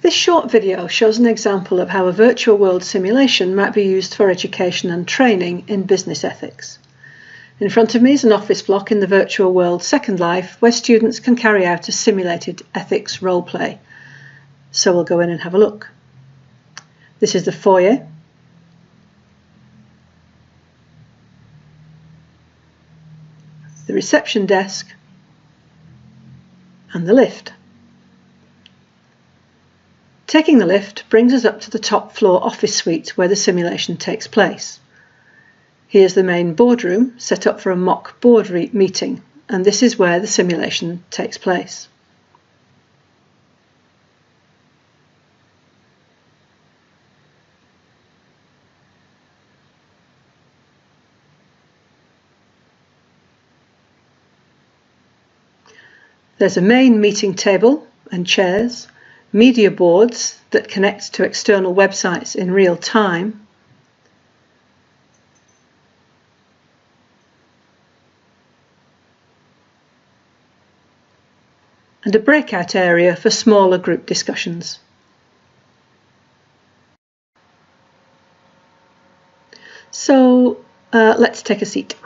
This short video shows an example of how a virtual world simulation might be used for education and training in business ethics. In front of me is an office block in the virtual world Second Life where students can carry out a simulated ethics role play. So we'll go in and have a look. This is the foyer. The reception desk and the lift. Taking the lift brings us up to the top floor office suite where the simulation takes place. Here's the main boardroom set up for a mock board meeting, and this is where the simulation takes place. There's a main meeting table and chairs, media boards that connect to external websites in real time, and a breakout area for smaller group discussions. So let's take a seat.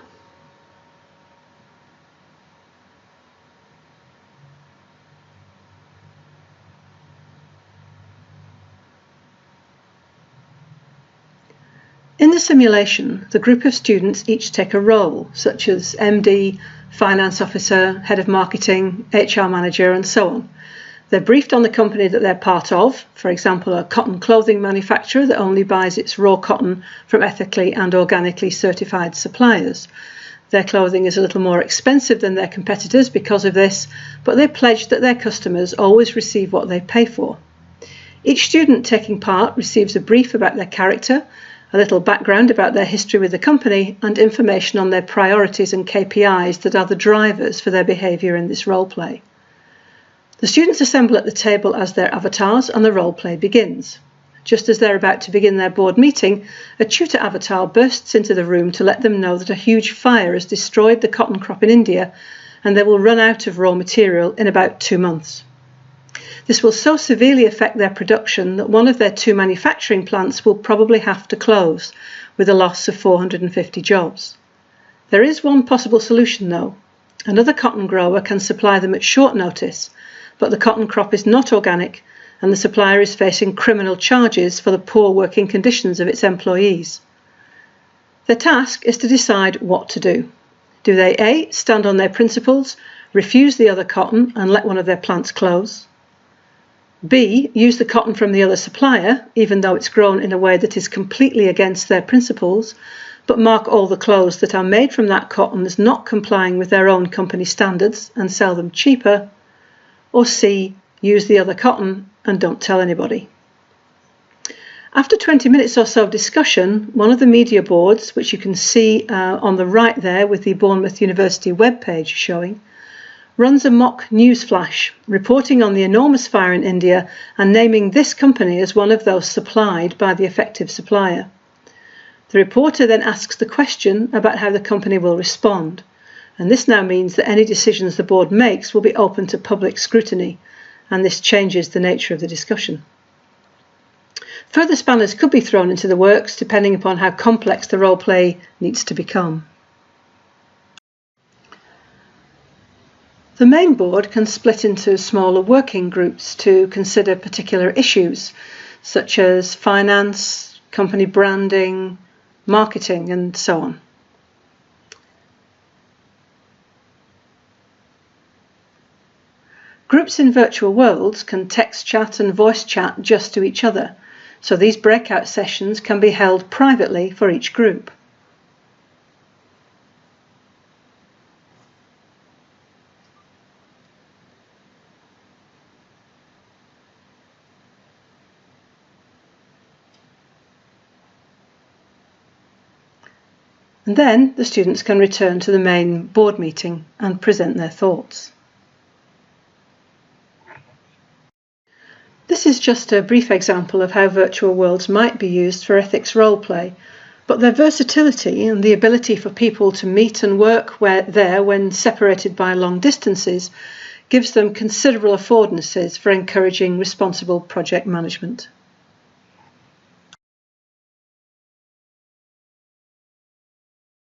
In the simulation, the group of students each take a role, such as MD, Finance Officer, Head of Marketing, HR Manager, and so on. They're briefed on the company that they're part of, for example, a cotton clothing manufacturer that only buys its raw cotton from ethically and organically certified suppliers. Their clothing is a little more expensive than their competitors because of this, but they pledge that their customers always receive what they pay for. Each student taking part receives a brief about their character, a little background about their history with the company, and information on their priorities and KPIs that are the drivers for their behaviour in this role play. The students assemble at the table as their avatars and the role play begins. Just as they're about to begin their board meeting, a tutor avatar bursts into the room to let them know that a huge fire has destroyed the cotton crop in India and they will run out of raw material in about 2 months. This will so severely affect their production that one of their 2 manufacturing plants will probably have to close, with a loss of 450 jobs. There is one possible solution though. Another cotton grower can supply them at short notice, but the cotton crop is not organic and the supplier is facing criminal charges for the poor working conditions of its employees. Their task is to decide what to do. Do they A, stand on their principles, refuse the other cotton and let one of their plants close? B, use the cotton from the other supplier, even though it's grown in a way that is completely against their principles, but mark all the clothes that are made from that cotton as not complying with their own company standards and sell them cheaper? Or C, use the other cotton and don't tell anybody. After 20 minutes or so of discussion, one of the media boards, which you can see on the right there with the Bournemouth University webpage showing, runs a mock news flash, reporting on the enormous fire in India and naming this company as one of those supplied by the affected supplier. The reporter then asks the question about how the company will respond, and this now means that any decisions the board makes will be open to public scrutiny, and this changes the nature of the discussion. Further spanners could be thrown into the works depending upon how complex the role play needs to become. The main board can split into smaller working groups to consider particular issues, such as finance, company branding, marketing, and so on. Groups in virtual worlds can text chat and voice chat just to each other, so these breakout sessions can be held privately for each group. And then the students can return to the main board meeting and present their thoughts. This is just a brief example of how virtual worlds might be used for ethics role play, but their versatility and the ability for people to meet and work there when separated by long distances gives them considerable affordances for encouraging responsible project management.